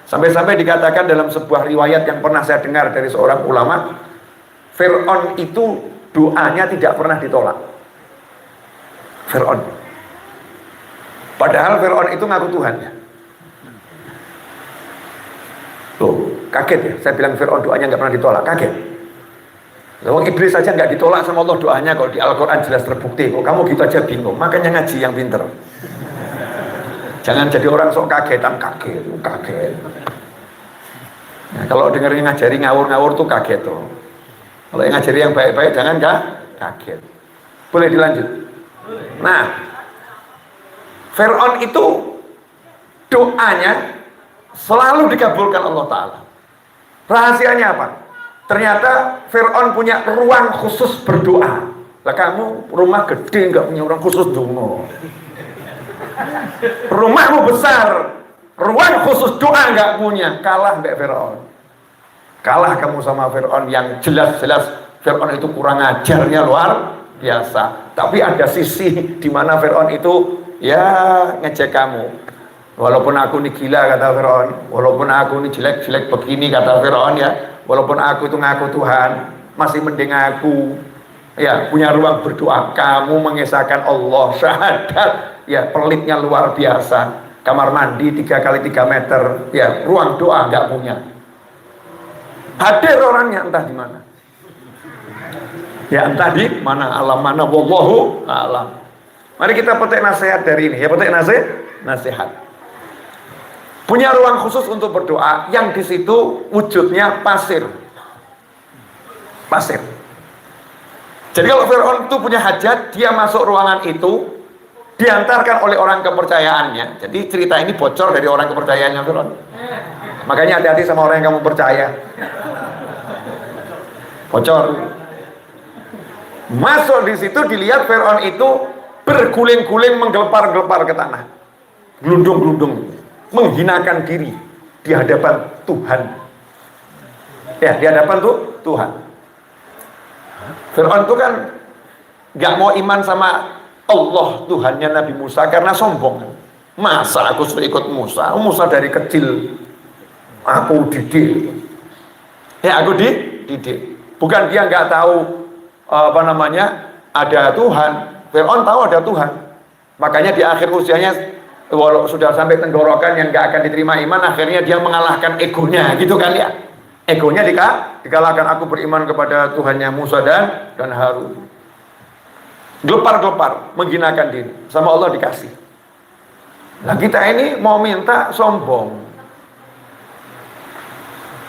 Sampai-sampai dikatakan dalam sebuah riwayat yang pernah saya dengar dari seorang ulama, Fir'aun itu doanya tidak pernah ditolak. Fir'aun. Padahal Fir'aun itu ngaku Tuhan ya. Loh, kaget ya, saya bilang Fir'aun doanya nggak pernah ditolak, kaget. Lalu iblis saja nggak ditolak sama Allah doanya, kalau di Al-Quran jelas terbukti. Kok kamu gitu aja bingung, makanya ngaji yang pinter. Jangan jadi orang sok kagetan, kaget. Nah, kalau dengerin ngajari ngawur-ngawur tuh kaget tuh. Kalau yang ngajari yang baik-baik jangan kaget. Boleh dilanjut? Nah, Fir'aun itu doanya selalu dikabulkan Allah Ta'ala. Rahasianya apa? Ternyata Fir'aun punya ruang khusus berdoa. Lah kamu rumah gede nggak punya ruang khusus dongo. Rumahmu besar, ruang khusus doa nggak punya, kalah mbak Fir'aun. Kalah kamu sama Fir'aun yang jelas-jelas Fir'aun itu kurang ajarnya luar biasa. Tapi ada sisi di mana Fir'aun itu ya ngecek kamu. Walaupun aku ini gila kata Fir'aun, walaupun aku ini jelek-jelek begini kata Fir'aun ya, walaupun aku itu ngaku Tuhan, masih mending aku ya punya ruang berdoa. Kamu mengesahkan Allah, syahadat ya, pelitnya luar biasa. Kamar mandi 3x3 meter ya, ruang doa nggak punya. Hadir orangnya entah di mana. Ya entah di mana, alam mana, wallahu alam. Mari kita petik nasihat dari ini ya, petik nasihat. Punya ruang khusus untuk berdoa yang di situ wujudnya pasir. Pasir. Jadi kalau Fir'aun itu punya hajat, dia masuk ruangan itu, diantarkan oleh orang kepercayaannya. Jadi cerita ini bocor dari orang kepercayaannya Fir'aun. Makanya hati-hati sama orang yang kamu percaya. Bocor. Masuk di situ, dilihat Fir'aun itu berguling-guling menggelepar-gelepar ke tanah. Gelundung-gelundung. Menghinakan diri di hadapan Tuhan. Ya, di hadapan Tuhan. Fir'aun itu kan gak mau iman sama Allah Tuhannya Nabi Musa karena sombong. Masa aku suruh ikut Musa? Musa dari kecil aku didik. Ya aku didik. Bukan dia nggak tahu ada Tuhan. Fir'aun tahu ada Tuhan. Makanya di akhir usianya, walau sudah sampai tenggorokan yang nggak akan diterima iman, akhirnya dia mengalahkan egonya, gitu kan ya? Egonya dikalahkan. Aku beriman kepada Tuhannya Musa dan Harun. Gelepar-gelepar, menghinakan diri. Sama Allah dikasih. Nah kita ini mau minta sombong.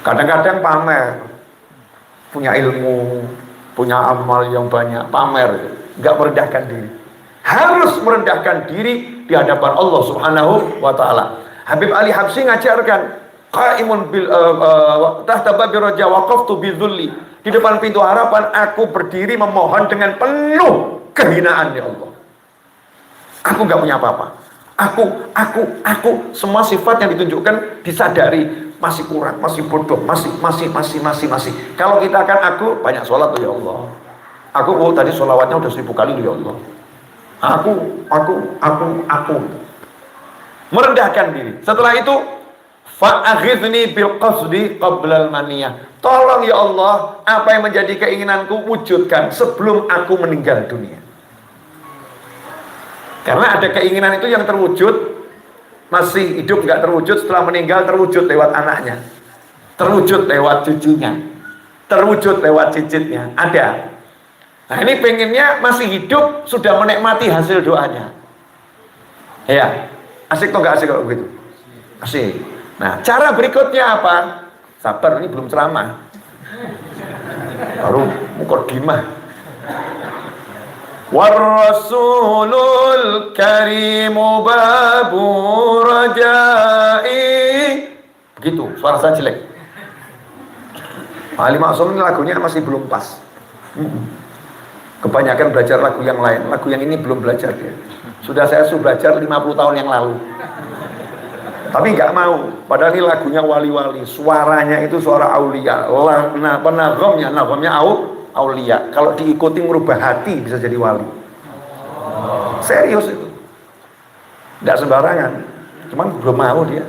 Kadang-kadang pamer. Punya ilmu, punya amal yang banyak, pamer. Nggak merendahkan diri. Harus merendahkan diri di hadapan Allah Subhanahu wa Ta'ala. Habib Ali Habsyi ngajarkan, qaimun bil tahta babi raja waqaftu bidzulli. Di depan pintu harapan aku berdiri memohon dengan penuh kehinaan ya Allah. Aku nggak punya apa-apa. Aku semua sifat yang ditunjukkan disadari masih kurang, masih bodoh, masih. Kalau kita kan aku banyak sholat ya Allah. Aku tadi sholawatnya udah 1000 kali ya Allah. Aku merendahkan diri. Setelah itu fa'aghithni bil qasdi qabla al maniyah. Tolong ya Allah, apa yang menjadi keinginanku wujudkan sebelum aku meninggal dunia. Karena ada keinginan itu yang terwujud masih hidup nggak terwujud, setelah meninggal terwujud lewat anaknya, terwujud lewat cucunya, terwujud lewat cicitnya. Ada. Nah ini pengennya masih hidup sudah menikmati hasil doanya. Ya, asik atau nggak asik kalau begitu? Asik. Nah cara berikutnya apa? Sabar, ini belum ceramah, baru mukadimah. War-rasulul karimu babu rajai. Begitu, suara saya jelek. Ali Maksum ini lagunya masih belum pas. Kebanyakan belajar lagu yang lain. Lagu yang ini belum belajar dia. Sudah belajar 50 tahun yang lalu. Tapi nggak mau. Padahal ini lagunya wali-wali. Suaranya itu suara aulia. Nagomnya aulia. Kalau diikuti merubah hati bisa jadi wali. Serius itu. Tidak sembarangan. Cuman belum mau dia.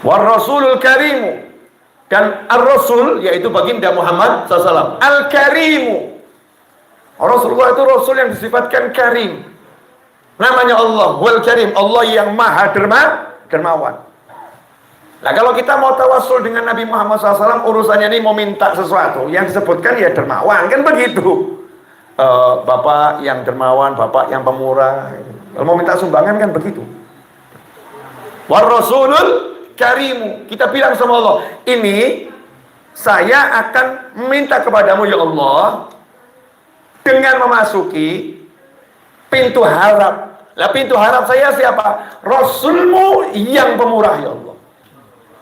War Rasulul Karimu, dan Ar-Rasul yaitu baginda Muhammad SAW. Al-Karimu, Rasulullah itu Rasul yang disifatkan karim. Namanya Allah wal Karim, Allah yang maha dermawan. Nah kalau kita mau tawasul dengan Nabi Muhammad SAW, urusannya ini mau minta sesuatu, yang disebutkan ya dermawan, kan begitu. Bapak yang dermawan, bapak yang pemurah. Kalau mau minta sumbangan kan begitu. War Rasulul Karimu, kita bilang sama Allah, ini saya akan meminta kepadamu ya Allah dengan memasuki pintu harap. Lah pintu harap saya siapa? Rasulmu yang pemurah ya Allah.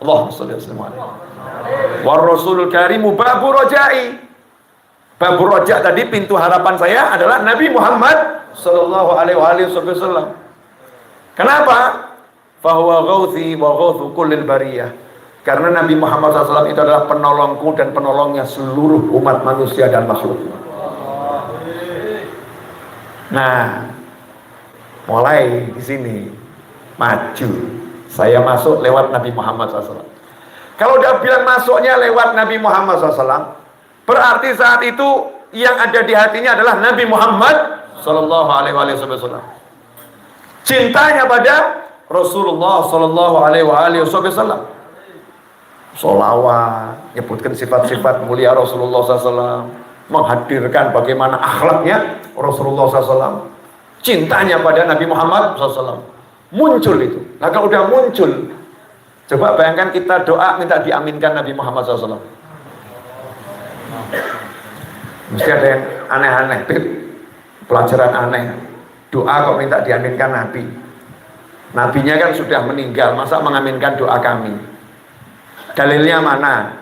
Allahumma shalli wa sallim alaihi. War Rasulul Karimu babu rojai. Babu roja tadi pintu harapan saya adalah Nabi Muhammad sallallahu alaihi wasallam. Kenapa? Fahuwa ghauthi wa ghauthu kullil bariyah. Karena Nabi Muhammad SAW itu adalah penolongku dan penolongnya seluruh umat manusia dan makhluk. Nah, mulai di sini maju. Saya masuk lewat Nabi Muhammad SAW. Kalau udah bilang masuknya lewat Nabi Muhammad SAW, berarti saat itu yang ada di hatinya adalah Nabi Muhammad Sallallahu Alaihi Wasallam. Cintanya pada Rasulullah Sallallahu Alaihi Wasallam. Sholawat, nyebutkan sifat-sifat mulia Rasulullah SAW, menghadirkan bagaimana akhlaknya Rasulullah SAW. Cintanya pada Nabi Muhammad SAW muncul itu. Nah kalau udah muncul, coba bayangkan kita doa minta diaminkan Nabi Muhammad SAW. Mesti ada yang aneh-aneh, pelajaran aneh. Doa kok minta diaminkan Nabi. Nabinya kan sudah meninggal, masa mengaminkan doa kami? Dalilnya mana?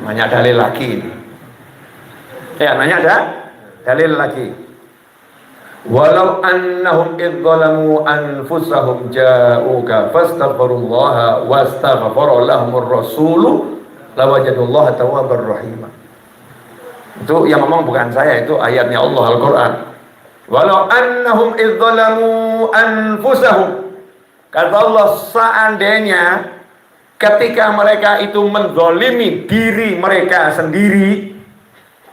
Nanya dalil lagi. Ya, nanya ada dalil lagi. Walau annahum idzalamu anfusahum ja'uka fastaghfirullaha wastaghfara lahumur rasulu lawajadullaha tawwabar rahim. Itu yang ngomong bukan saya, itu ayatnya Allah Al-Quran. Walau annahum idzalamu anfusahum, kata Allah, seandainya ketika mereka itu menzalimi diri mereka sendiri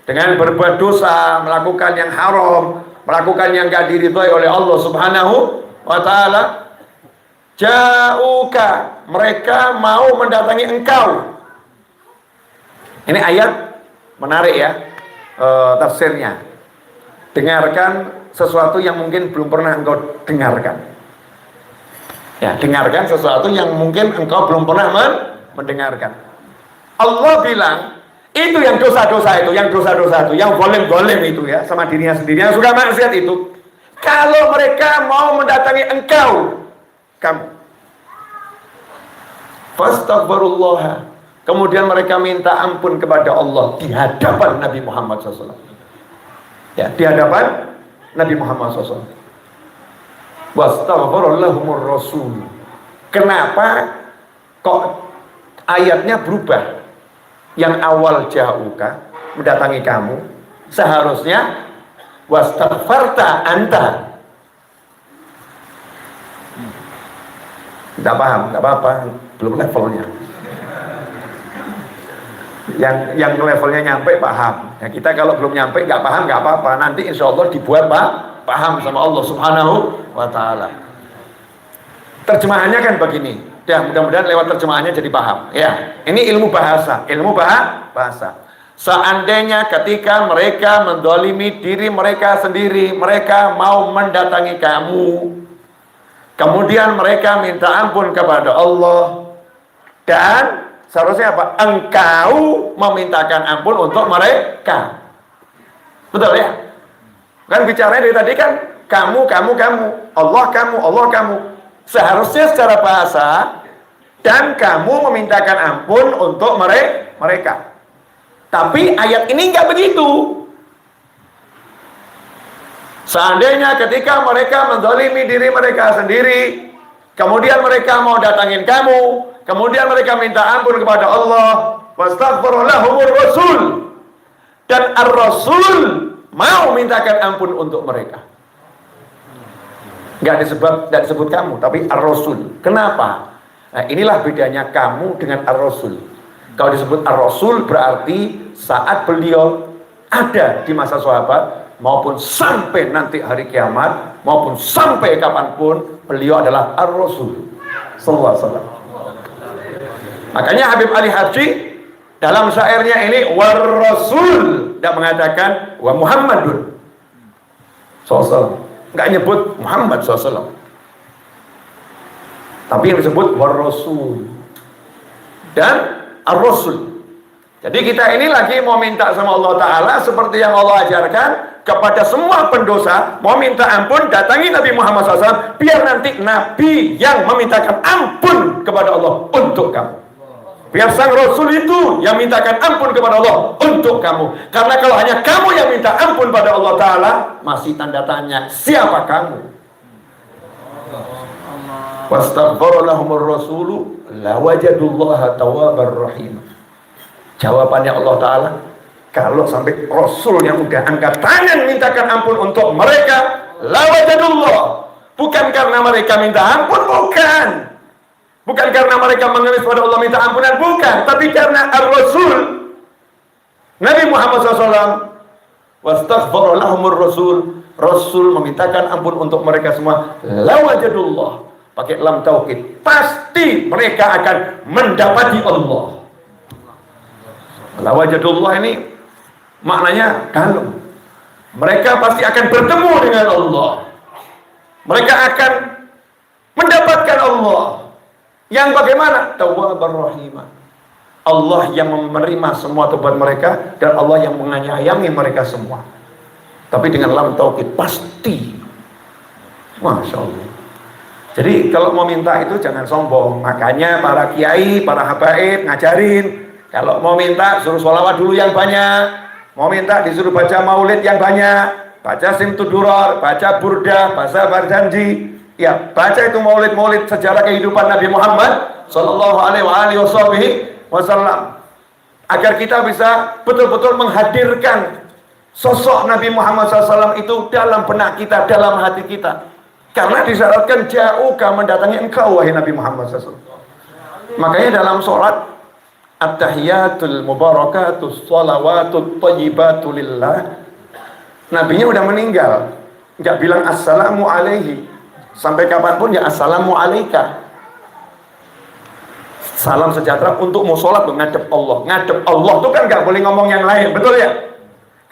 dengan berbuat dosa, melakukan yang haram, melakukan yang gak diridhai oleh Allah Subhanahu wa ta'ala, ja'uka, mereka mau mendatangi engkau. Ini ayat menarik ya, tafsirnya. Dengarkan sesuatu yang mungkin belum pernah engkau dengarkan. Ya, dengarkan sesuatu yang mungkin engkau belum pernah mendengarkan. Allah bilang, itu yang dosa-dosa itu, yang golem-golem itu ya, sama dirinya sendiri, yang suka maksiat itu. Kalau mereka mau mendatangi engkau, kamu, fastaghfirullah, kemudian mereka minta ampun kepada Allah di hadapan Nabi Muhammad SAW. Ya, di hadapan Nabi Muhammad SAW. Wastaghfirallahumur rasul. Kenapa kok ayatnya berubah? Yang awal ja'uka, mendatangi kamu, seharusnya wastaghfarta anta. Tidak paham, tidak apa-apa, belum levelnya. Yang levelnya nyampe paham. Ya, kita kalau belum nyampe nggak paham nggak apa-apa. Nanti insya Allah dibuat paham sama Allah Subhanahu wa ta'ala. Terjemahannya kan begini. Ya, mudah-mudahan lewat terjemahannya jadi paham. Ya, ini ilmu bahasa, bahasa. Seandainya ketika mereka mendolimi diri mereka sendiri, mereka mau mendatangi kamu, kemudian mereka minta ampun kepada Allah, dan seharusnya apa? Engkau memintakan ampun untuk mereka. Betul ya? Kan bicaranya dari tadi kan kamu, Allah kamu. Seharusnya secara bahasa, dan kamu memintakan ampun untuk mereka. Tapi ayat ini enggak begitu. Seandainya ketika mereka menzalimi diri mereka sendiri, kemudian mereka mau datangin kamu, kemudian mereka minta ampun kepada Allah, wastaghfirullah lahumur rasul, dan ar-rasul mau mintakan ampun untuk mereka. Nggak disebut kamu, tapi ar-rasul. Kenapa? Nah, inilah bedanya kamu dengan ar-rasul. Kalau disebut ar-rasul berarti saat beliau ada di masa sahabat, maupun sampai nanti hari kiamat, maupun sampai kapanpun, beliau adalah ar-rasul sallallahu alaihi wasallam. Makanya Habib Ali Habsyi dalam syairnya ini war rasul, tidak mengatakan wa Muhammadun sallallahu, nggak nyebut Muhammad sallallahu, tapi yang disebut war rasul dan ar-rasul. Jadi kita ini lagi mau minta sama Allah Ta'ala seperti yang Allah ajarkan kepada semua pendosa, mau minta ampun, datangi Nabi Muhammad SAW, biar nanti Nabi yang memintakan ampun kepada Allah untuk kamu. Biar sang Rasul itu yang mintakan ampun kepada Allah untuk kamu. Karena kalau hanya kamu yang minta ampun pada Allah Ta'ala, masih tanda tanya, siapa kamu? Wastaghfara lahumur rasulu lawajadullaha tawwabar rahim. Jawabannya Allah Ta'ala, kalau sampai Rasul yang udah angkat tangan mintakan ampun untuk mereka, lawajadullah, bukan karena mereka minta ampun, bukan karena mereka mengemis pada Allah minta ampunan, bukan, tapi karena Ar-Rasul Nabi Muhammad SAW, wastaghfara lahumur rasul, Rasul memintakan ampun untuk mereka semua, lawajadullah, pakai lam taukid, pasti mereka akan mendapati Allah. Lawajadullah ini maknanya dalam. Mereka pasti akan bertemu dengan Allah. Mereka akan mendapatkan Allah. Yang bagaimana? Tawwabar rahimah. Allah yang menerima semua tobat mereka dan Allah yang menyayangi mereka semua. Tapi dengan lam taukid, pasti. Masya Allah. Jadi kalau mau minta itu jangan sombong. Makanya para kiai, para habaib ngajarin, kalau mau minta suruh sholawat dulu yang banyak, mau minta disuruh baca maulid yang banyak, baca simtuduror, baca burdah, baca barjanji, ya baca itu maulid-maulid sejarah kehidupan Nabi Muhammad sallallahu alaihi wasallam, agar kita bisa betul-betul menghadirkan sosok Nabi Muhammad SAW itu dalam benak kita, dalam hati kita. Karena disyaratkan jauhkah mendatangi engkau wahai Nabi Muhammad SAW. Makanya dalam sholat at-tahiyatul mubarakatus salawatut thayyibatu lillah, nabinya udah meninggal, nggak bilang assalamu alaihi, sampai kapanpun ya assalamu alaika, salam sejahtera untuk mau sholat ngadep Allah. Ngadep Allah tuh kan nggak boleh ngomong yang lain, betul ya?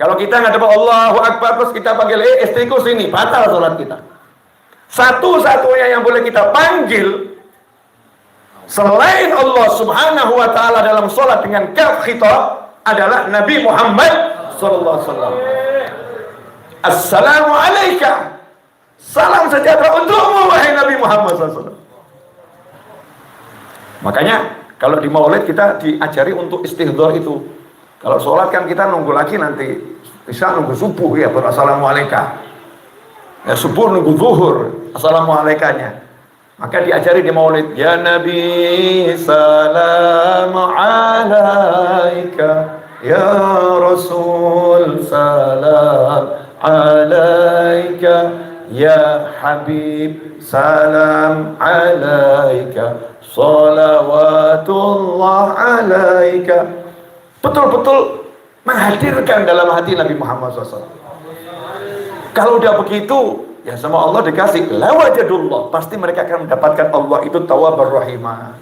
Kalau kita ngadep Allahu Akbar terus kita panggil istriku sini, batal sholat kita. Satu-satunya yang boleh kita panggil selain Allah Subhanahu wa Ta'ala dalam sholat dengan kaf khitab adalah Nabi Muhammad sallallahu alaihi wasallam. Assalamu alaika, salam sejahtera untukmu wahai Nabi Muhammad SAW. Makanya kalau di maulid kita diajari untuk istihdhar itu. Kalau sholat kan kita nunggu lagi nanti, bisa nunggu subuh ya baru assalamu alaika. Ya subuh nunggu zuhur assalamu alaikanya. Maka diajari di maulid, ya Nabi salam alaika, ya Rasul salam alaika, ya Habib salam alaika, salawatullah alaika. Betul-betul menghadirkan dalam hati Nabi Muhammad SAW. Kalau udah begitu, ya sama Allah dikasih lawajadullah, pasti mereka akan mendapatkan Allah itu tawwabar rahimah,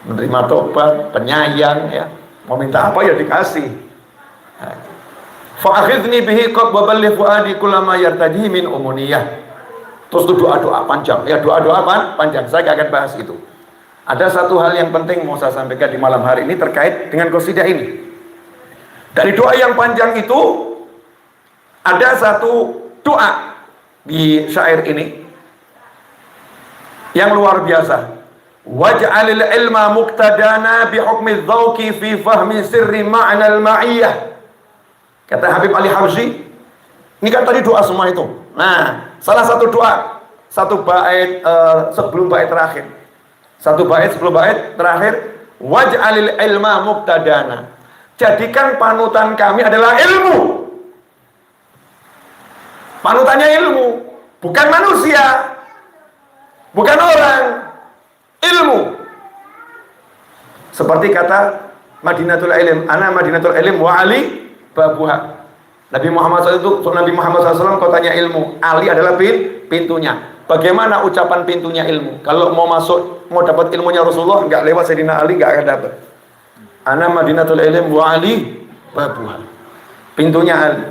menerima tobat, penyayang ya, mau minta apa ya dikasih. Fa'akhidni bihi qad wa balligh fuadi kullama yartadi min umuniyah. Terus itu doa-doa panjang ya, doa-doa panjang, saya akan bahas itu. Ada satu hal yang penting mau saya sampaikan di malam hari ini terkait dengan qasidah ini. Dari doa yang panjang itu ada satu doa di syair ini yang luar biasa. Waj'alil ilma muqtadana bi hukmi dzauqi fi fahmi sirri ma'na al-ma'iyyah. Kata Habib Ali Habsyi, ini kan tadi doa semua itu. Nah, salah satu doa, satu bait sebelum bait terakhir. Satu bait sebelum bait terakhir, waj'alil ilma muqtadana. Jadikan panutan kami adalah ilmu. Panutannya ilmu, bukan manusia, bukan orang, ilmu. Seperti kata Madinatul Ilm, ana Madinatul Ilm wa Ali babuha. Nabi Muhammad SAW kotanya ilmu, Ali adalah pintunya. Bagaimana ucapan pintunya ilmu? Kalau mau masuk, mau dapat ilmunya Rasulullah, nggak lewat Sayyidina Ali, nggak akan dapat. Ana Madinatul Ilm wa Ali babuha. Pintunya Ali.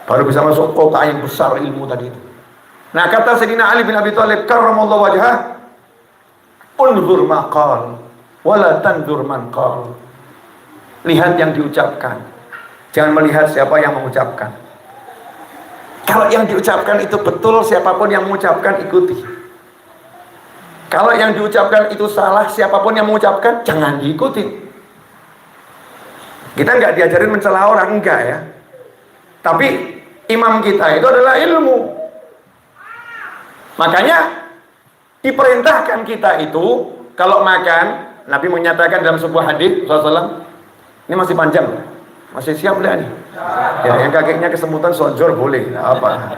Baru bisa masuk kota yang besar ilmu tadi itu. Nah, kata Sayyidina Ali bin Abi Thalib karramallahu wajhah, unzur maqal wala tanzur man qal. Lihat yang diucapkan, jangan melihat siapa yang mengucapkan. Kalau yang diucapkan itu betul, siapapun yang mengucapkan ikuti. Kalau yang diucapkan itu salah, siapapun yang mengucapkan jangan diikuti. Kita nggak diajarin mencela orang, enggak ya. Tapi imam kita itu adalah ilmu. Makanya diperintahkan kita itu kalau makan. Nabi menyatakan dalam sebuah hadis SAW, ini masih panjang, masih siap nggak nih? Ya, yang kakinya kesemutan sonjor boleh, apa?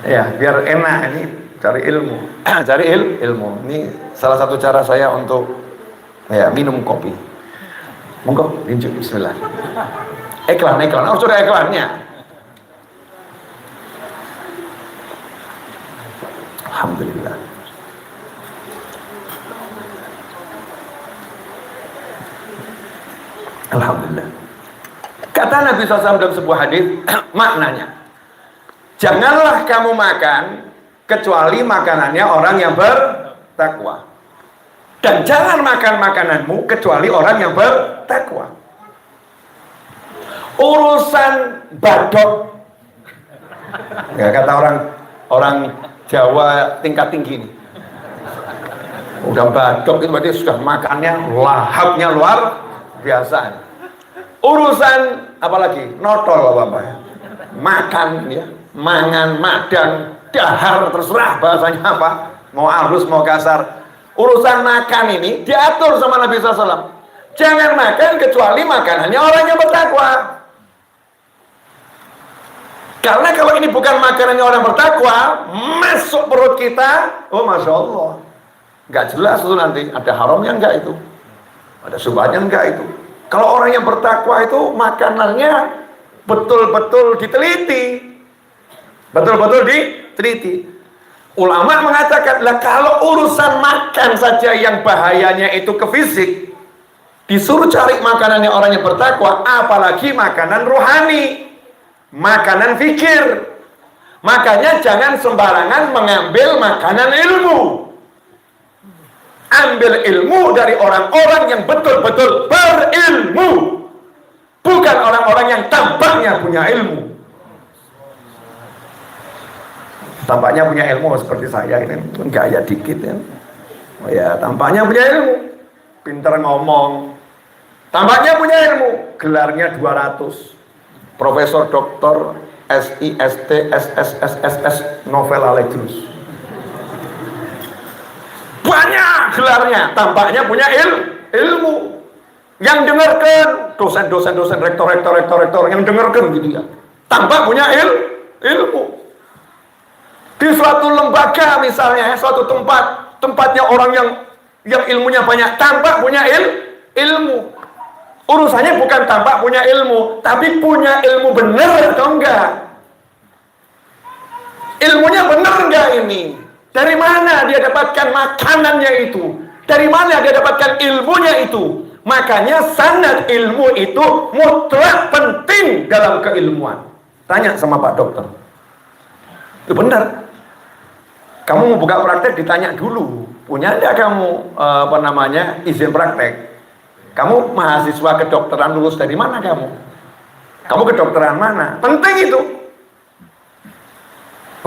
Ya, biar enak ini cari ilmu, cari ilmu. Ini salah satu cara saya untuk ya minum kopi. Monggo, lanjut, Bismillah. Iklan, oh sudah iklannya. Alhamdulillah. Alhamdulillah. Kata Nabi SAW dalam sebuah hadis, maknanya, janganlah kamu makan kecuali makanannya orang yang bertakwa. Dan jangan makan makananmu kecuali orang yang bertakwa. Urusan badok, ya kata orang Jawa tingkat tinggi ini, udah badok itu berarti sudah makannya lahapnya luar biasa. Urusan apalagi notol apa ya, makan ya, mangan, madang, dahar, terserah bahasanya apa, mau halus mau kasar. Urusan makan ini diatur sama Nabi SAW. Jangan makan kecuali makanannya orang yang bertakwa. Karena kalau ini bukan makanannya orang bertakwa, masuk perut kita, oh Masya Allah, nggak jelas itu nanti, ada haramnya enggak itu, ada subhannya enggak itu. Kalau orang yang bertakwa itu makanannya betul-betul diteliti, betul-betul diteliti. Ulama mengatakan, lah kalau urusan makan saja yang bahayanya itu ke fisik, disuruh cari makanannya orang yang bertakwa, apalagi makanan rohani, makanan fikir. Makanya jangan sembarangan mengambil makanan ilmu. Ambil ilmu dari orang-orang yang betul-betul berilmu, bukan orang-orang yang tampaknya punya ilmu. Tampaknya punya ilmu seperti saya ini, gaya dikit ya. Oh ya, tampaknya punya ilmu, pintar ngomong. Tampaknya punya ilmu, gelarnya 200. Profesor Doktor SIST SSSSS novel Allegius. Banyak gelarnya, tampaknya punya ilmu. Yang dengarkan dosen-dosen, rektor yang dengarkan gitu ya, tampak punya ilmu. Di suatu lembaga misalnya, suatu tempatnya orang yang ilmunya banyak, tampak punya ilmu. Urusannya bukan tampak punya ilmu, tapi punya ilmu benar atau enggak. Ilmunya benar enggak ini? Dari mana dia dapatkan makanannya itu? Dari mana dia dapatkan ilmunya itu? Makanya sanad ilmu itu mutlak penting dalam keilmuan. Tanya sama Pak Dokter. Itu benar. Kamu mau buka praktek ditanya dulu. Punya enggak kamu izin praktek? Kamu mahasiswa kedokteran lulus dari mana kamu? Kamu kedokteran mana? Penting itu.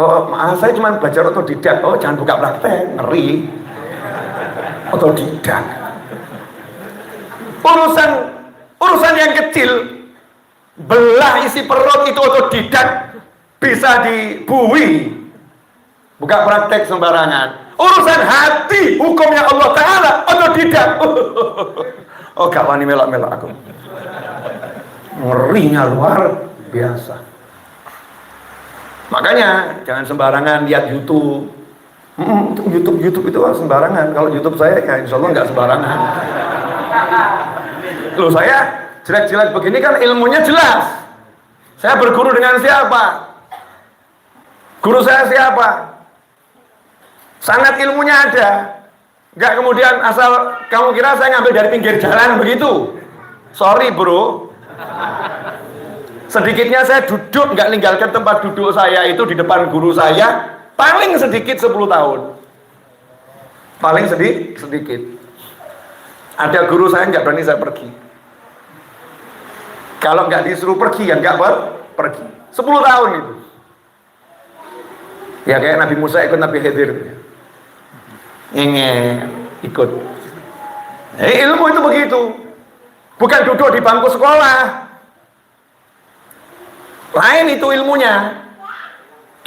Oh, saya cuma belajar otodidak. Oh, jangan buka praktek, ngeri. Otodidak. Urusan yang kecil, belah isi perut itu otodidak, bisa dibui. Buka praktek sembarangan. Urusan hati, hukumnya Allah Ta'ala, otodidak. Oh, gak wani melak-melak aku. Ngerinya luar biasa. Makanya jangan sembarangan lihat YouTube. YouTube itu sembarangan. Kalau YouTube saya ya insya Allah nggak sembarangan. Loh, saya jelek-jelek begini kan ilmunya jelas. Saya berguru dengan siapa? Guru saya siapa? Sangat ilmunya ada. Nggak kemudian asal kamu kira saya ngambil dari pinggir jalan begitu. Sorry bro. Sedikitnya saya duduk, nggak ninggalkan tempat duduk saya itu di depan guru saya. Paling sedikit 10 tahun. Paling sedikit. Ada guru saya nggak berani saya pergi. Kalau nggak disuruh pergi ya nggak pergi. 10 tahun itu. Ya kayak Nabi Musa ikut Nabi Khidir. Ikut. Ilmu itu begitu. Bukan duduk di bangku sekolah. Lain itu ilmunya.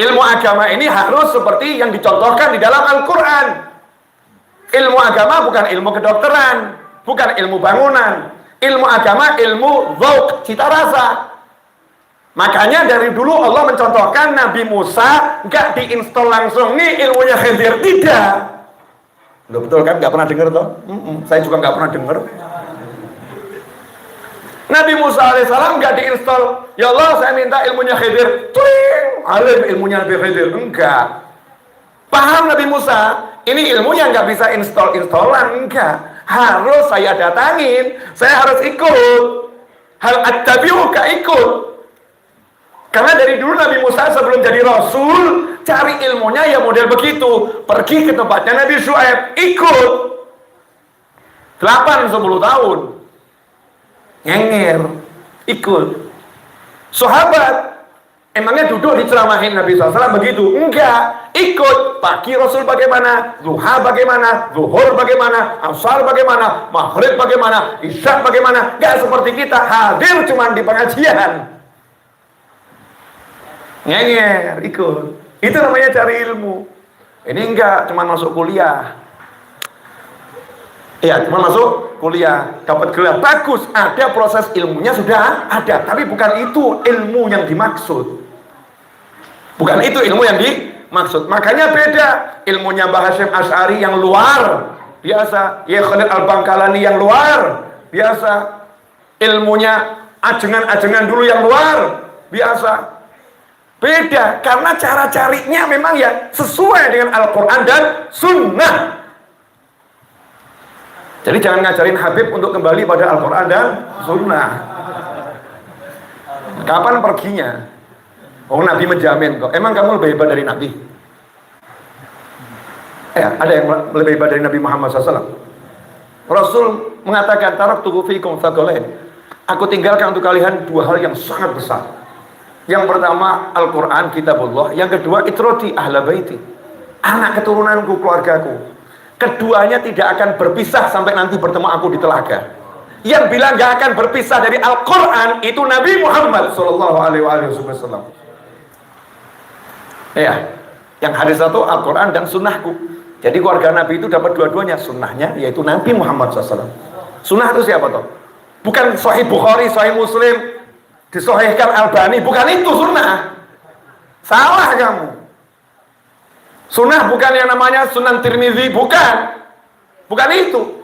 Ilmu agama ini harus seperti yang dicontohkan di dalam Al-Quran. Ilmu agama bukan ilmu kedokteran, bukan ilmu bangunan. Ilmu agama ilmu dzauq, cita rasa. Makanya dari dulu Allah mencontohkan Nabi Musa nggak diinstal langsung nih ilmunya Khidir, tidak. Loh, betul kan? Nggak pernah dengar toh? Saya juga nggak pernah dengar. Nabi Musa alaihissalam nggak diinstal. Ya Allah, saya minta ilmunya Khidir. Tuing, alim ilmunya Nabi Khidir. Enggak. Paham Nabi Musa? Ini ilmunya nggak bisa install-installan. Enggak. Harus saya datangin. Saya harus ikut. Hal attabi'uka ikut. Karena dari dulu Nabi Musa sebelum jadi Rasul, cari ilmunya ya model begitu. Pergi ke tempatnya Nabi Syuaib, ikut. 8-10 tahun. Nyenger, ikut. Sahabat, emangnya duduk diceramahin Nabi SAW begitu? Enggak, ikut. Pagi Rasul bagaimana, duha bagaimana, zuhur bagaimana, asar bagaimana, maghrib bagaimana, isya bagaimana. Enggak seperti kita, hadir cuma di pengajian. Nyenger, ikut. Itu namanya cari ilmu. Ini enggak, cuma masuk kuliah. Iya, cuma masuk kuliah, dapat gelar, bagus, ada proses ilmunya sudah ada, tapi bukan itu ilmu yang dimaksud. Bukan itu ilmu yang dimaksud. Makanya beda ilmunya Mbah Hasyim Asy'ari yang luar biasa, ya Khalid Al-Bangkalani yang luar biasa, ilmunya ajengan-ajengan dulu yang luar biasa. Beda, karena cara carinya memang ya sesuai dengan Al-Quran dan Sunnah. Jadi jangan ngajarin Habib untuk kembali pada Al-Quran dan Sunnah. Kapan perginya? Oh, Nabi menjamin kok. Emang kamu lebih hebat dari Nabi? Ada yang lebih hebat dari Nabi Muhammad SAW. Rasul mengatakan, taraktu fiikum tsaqalain. Aku tinggalkan untuk kalian dua hal yang sangat besar. Yang pertama Al-Quran, kitabullah. Yang kedua itrati ahla baiti, anak keturunanku, keluargaku. Keduanya tidak akan berpisah sampai nanti bertemu aku di telaga. Yang bilang gak akan berpisah dari Al-Quran itu Nabi Muhammad SAW. Ya, yang hadis satu Al-Quran dan sunnahku. Jadi keluarga Nabi itu dapat dua-duanya. Sunnahnya yaitu Nabi Muhammad SAW. Sunnah itu siapa toh? Bukan Sahih Bukhari, Sahih Muslim, disahihkan Albani. Bukan itu sunnah. Salah kamu. Sunnah bukan yang namanya Sunan Tirmizi, bukan itu.